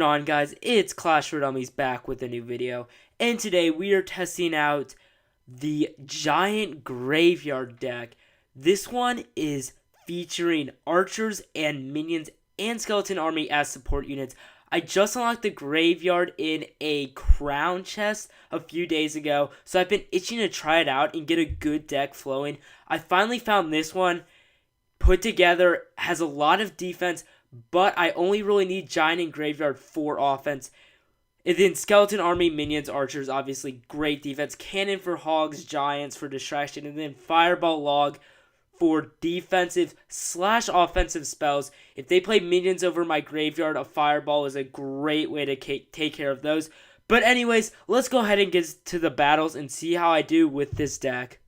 on, guys? It's Clash Royale Dummies back with a new video, and today we are testing out the Giant Graveyard deck. This one is featuring archers and minions and skeleton army as support units. I just unlocked the Graveyard in a crown chest a few days ago, so I've been itching to try it out and get a good deck flowing. I finally found this one put together, has a lot of defense, but I only really need Giant and Graveyard for offense. And then Skeleton Army, Minions, Archers, obviously great defense. Cannon for Hogs, Giants for distraction. And then Fireball Log for defensive / offensive spells. If they play Minions over my Graveyard, a Fireball is a great way to take care of those. But anyways, let's go ahead and get to the battles and see how I do with this deck.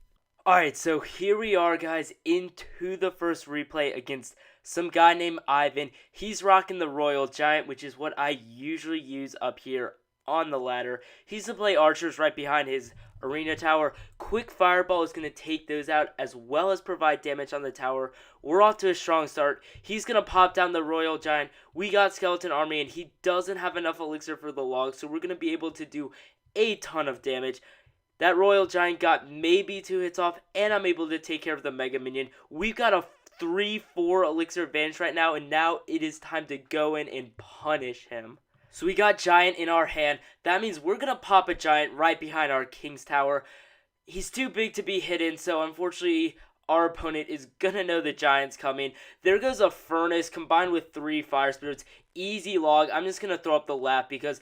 Alright, so here we are, guys, into the first replay against some guy named Ivan. He's rocking the Royal Giant, which is what I usually use up here on the ladder. He's going to play archers right behind his arena tower. Quick Fireball is going to take those out as well as provide damage on the tower. We're off to a strong start. He's going to pop down the Royal Giant. We got Skeleton Army, and he doesn't have enough elixir for the log, so we're going to be able to do a ton of damage. That Royal Giant got maybe 2 hits off, and I'm able to take care of the Mega Minion. We've got a 3-4 elixir advantage right now, and now it is time to go in and punish him. So we got Giant in our hand. That means we're going to pop a Giant right behind our King's Tower. He's too big to be hidden, so unfortunately our opponent is going to know the Giant's coming. There goes a Furnace combined with 3 Fire Spirits. Easy log. I'm just going to throw up the lap because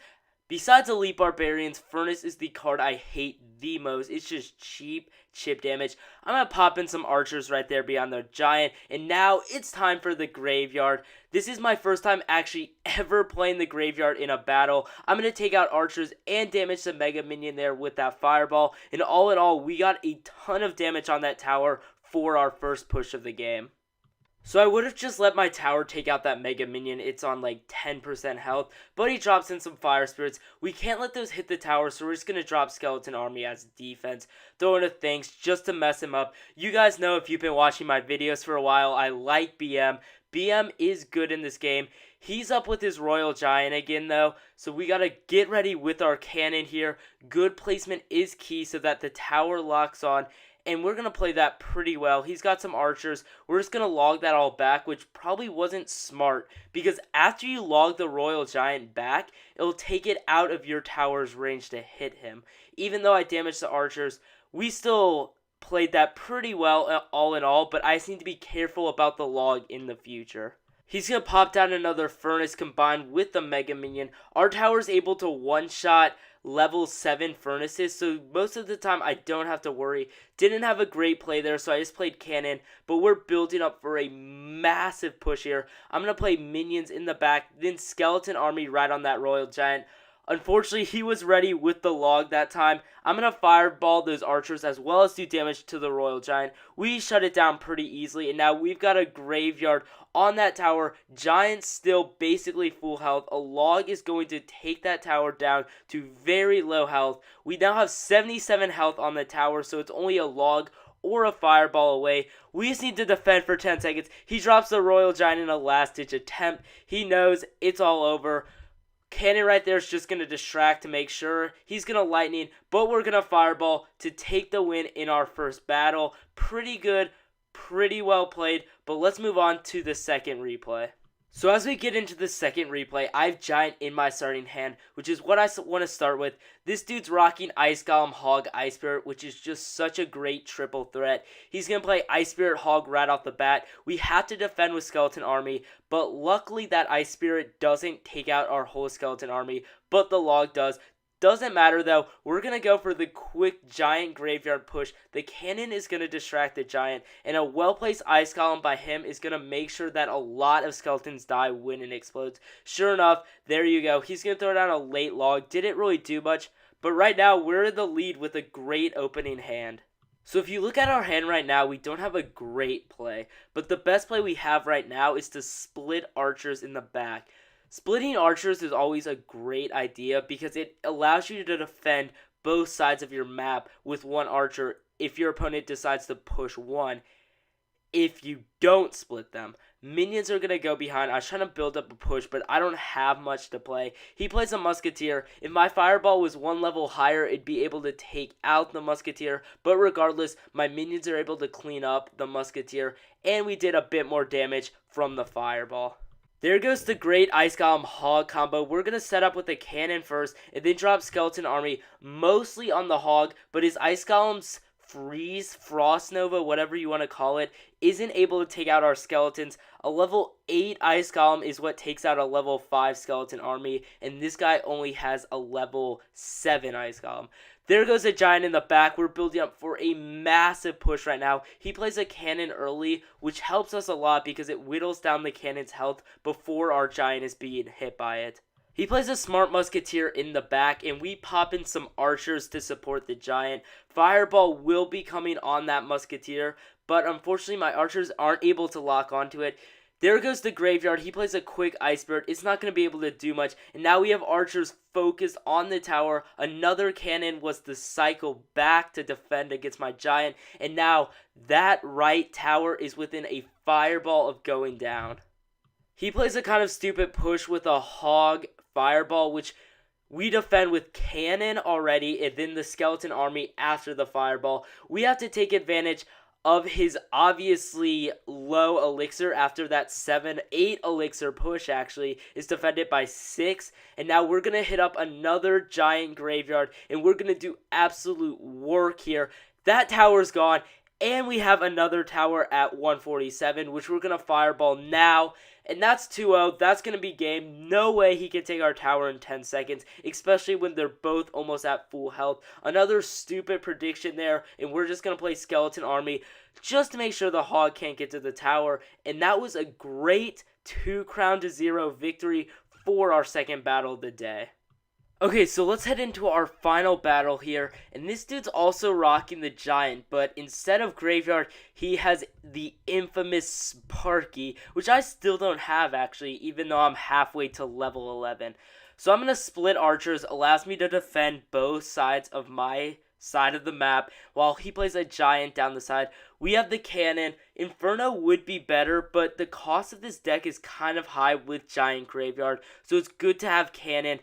besides Elite Barbarians, Furnace is the card I hate the most. It's just cheap chip damage. I'm going to pop in some archers right there beyond the Giant. And now it's time for the Graveyard. This is my first time actually ever playing the Graveyard in a battle. I'm going to take out archers and damage the Mega Minion there with that Fireball. And all in all, we got a ton of damage on that tower for our first push of the game. So I would have just let my tower take out that Mega Minion. It's on like 10% health, but he drops in some Fire Spirits. We can't let those hit the tower, so we're just going to drop Skeleton Army as defense. Throw in a Thanks just to mess him up. You guys know, if you've been watching my videos for a while, I like BM. BM is good in this game. He's up with his Royal Giant again though, so we got to get ready with our cannon here. Good placement is key so that the tower locks on. And we're going to play that pretty well. He's got some archers. We're just going to log that all back, which probably wasn't smart. Because after you log the Royal Giant back, it'll take it out of your tower's range to hit him. Even though I damaged the archers, we still played that pretty well all in all. But I just need to be careful about the log in the future. He's going to pop down another Furnace combined with the Mega Minion. Our tower's able to one-shot level 7 Furnaces, so most of the time I don't have to worry. Didn't have a great play there, so I just played Cannon, but we're building up for a massive push here. I'm going to play Minions in the back, then Skeleton Army right on that Royal Giant. Unfortunately, he was ready with the log that time. I'm going to fireball those archers as well as do damage to the Royal Giant. We shut it down pretty easily, and now we've got a Graveyard on that tower. Giant still basically full health. A log is going to take that tower down to very low health. We now have 77 health on the tower, so it's only a log or a fireball away. We just need to defend for 10 seconds. He drops the Royal Giant in a last-ditch attempt. He knows it's all over. Cannon right there is just going to distract to make sure. He's going to lightning, but we're going to fireball to take the win in our first battle. Pretty good, pretty well played, but let's move on to the second replay. So as we get into the second replay, I have Giant in my starting hand, which is what I want to start with. This dude's rocking Ice Golem, Hog, Ice Spirit, which is just such a great triple threat. He's going to play Ice Spirit, Hog right off the bat. We have to defend with Skeleton Army, but luckily that Ice Spirit doesn't take out our whole Skeleton Army, but the log does. Doesn't matter though, we're going to go for the quick Giant Graveyard push. The cannon is going to distract the Giant, and a well-placed Ice Golem by him is going to make sure that a lot of skeletons die when it explodes. Sure enough, there you go. He's going to throw down a late log. Didn't really do much, but right now we're in the lead with a great opening hand. So if you look at our hand right now, we don't have a great play, but the best play we have right now is to split archers in the back. Splitting archers is always a great idea because it allows you to defend both sides of your map with one archer if your opponent decides to push one. if you don't split them. Minions are going to go behind. I was trying to build up a push, but I don't have much to play. He plays a Musketeer. If my Fireball was one level higher, it'd be able to take out the Musketeer. But regardless, my minions are able to clean up the Musketeer, and we did a bit more damage from the Fireball. There goes the great Ice Golem Hog combo. We're going to set up with a cannon first, and then drop Skeleton Army mostly on the Hog, but his Ice Golems freeze, frost nova, whatever you want to call it, isn't able to take out our skeletons. A level 8 ice golem is what takes out a level 5 skeleton army, and this guy only has a level 7 ice golem. There goes a giant in the back. We're building up for a massive push right now. He plays a cannon early, which helps us a lot because it whittles down the cannon's health before our giant is being hit by it. He plays a smart musketeer in the back, and we pop in some archers to support the giant. Fireball will be coming on that musketeer, but unfortunately my archers aren't able to lock onto it. There goes the graveyard. He plays a quick ice bird. It's not going to be able to do much, and now we have archers focused on the tower. Another cannon was the cycle back to defend against my giant, and now that right tower is within a fireball of going down. He plays a kind of stupid push with a hog fireball, which we defend with cannon already, and then the skeleton army after the fireball. We have to take advantage of his obviously low elixir after that 7-8 elixir push actually is defended by 6, and now we're going to hit up another giant graveyard, and we're going to do absolute work here. That tower's gone, and we have another tower at 147, which we're going to fireball now. And that's 2-0. That's going to be game. No way he can take our tower in 10 seconds, especially when they're both almost at full health. Another stupid prediction there, and we're just going to play Skeleton Army just to make sure the hog can't get to the tower. And that was a great 2-0 victory for our second battle of the day. Okay, so let's head into our final battle here, and this dude's also rocking the giant, but instead of graveyard, he has the infamous Sparky, which I still don't have actually, even though I'm halfway to level 11. So I'm going to split archers, allows me to defend both sides of my side of the map, while he plays a giant down the side. We have the cannon. Inferno would be better, but the cost of this deck is kind of high with giant graveyard, so it's good to have cannon.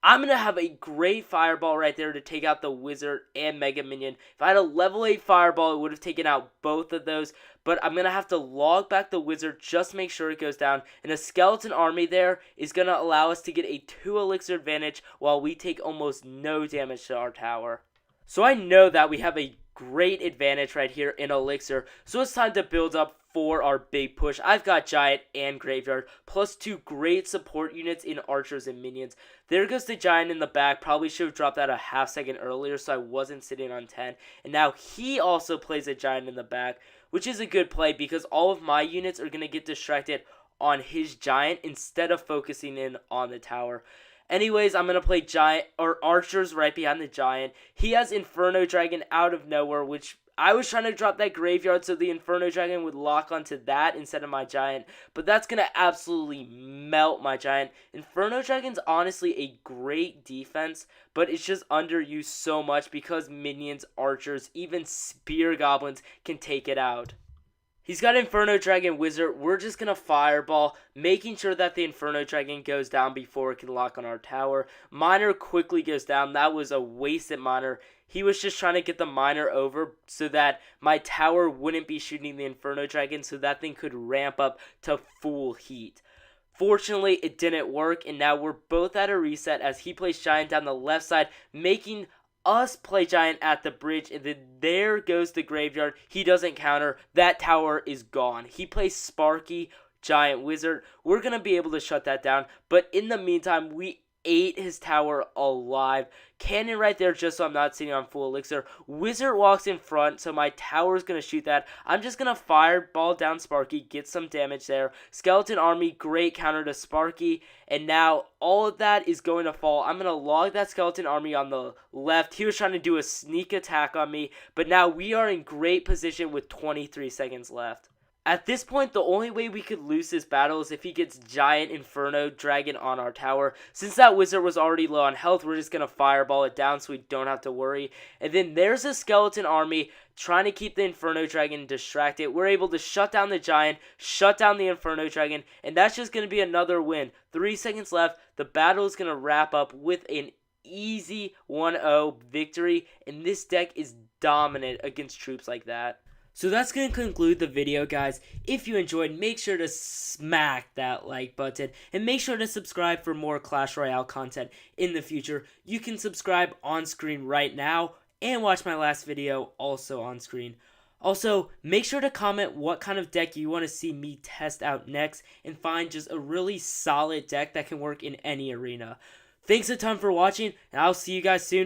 I'm going to have a great fireball right there to take out the wizard and mega minion. If I had a level 8 fireball, it would have taken out both of those. But I'm going to have to log back the wizard just to make sure it goes down. And a skeleton army there is going to allow us to get a 2 elixir advantage while we take almost no damage to our tower. So I know that we have a great advantage right here in elixir. So it's time to build up for our big push. I've got giant and graveyard, plus 2 great support units in archers and minions. There goes the giant in the back. Probably should have dropped that a half second earlier so I wasn't sitting on 10. And now he also plays a giant in the back, which is a good play because all of my units are going to get distracted on his giant instead of focusing in on the tower. Anyways, I'm going to play giant or archers right behind the giant. He has Inferno Dragon out of nowhere, which I was trying to drop that graveyard so the Inferno Dragon would lock onto that instead of my giant, but that's going to absolutely melt my giant. Inferno Dragon's honestly a great defense, but it's just underused so much because minions, archers, even spear goblins can take it out. He's got Inferno Dragon Wizard. We're just going to Fireball, making sure that the Inferno Dragon goes down before it can lock on our tower. Miner quickly goes down. That was a wasted Miner. He was just trying to get the Miner over so that my tower wouldn't be shooting the Inferno Dragon so that thing could ramp up to full heat. Fortunately, it didn't work, and now we're both at a reset as he plays Giant down the left side, making us play giant at the bridge, and then there goes the graveyard. He doesn't counter. That tower is gone. He plays Sparky, giant wizard. We're going to be able to shut that down, but in the meantime, we ate his tower alive. Cannon right there just so I'm not sitting on full elixir. Wizard walks in front, so my tower is going to shoot that. I'm just going to fireball down Sparky, get some damage there. Skeleton army, great counter to Sparky, and now all of that is going to fall. I'm going to log that skeleton army on the left. He was trying to do a sneak attack on me, but now we are in great position with 23 seconds left. At this point, the only way we could lose this battle is if he gets Giant Inferno Dragon on our tower. Since that wizard was already low on health, we're just going to fireball it down so we don't have to worry. And then there's a skeleton army trying to keep the Inferno Dragon distracted. We're able to shut down the Giant, shut down the Inferno Dragon, and that's just going to be another win. 3 seconds left. The battle is going to wrap up with an easy 1-0 victory, and this deck is dominant against troops like that. So that's going to conclude the video, guys. If you enjoyed, make sure to smack that like button. And make sure to subscribe for more Clash Royale content in the future. You can subscribe on screen right now and watch my last video also on screen. Also, make sure to comment what kind of deck you want to see me test out next. And find just a really solid deck that can work in any arena. Thanks a ton for watching, and I'll see you guys soon.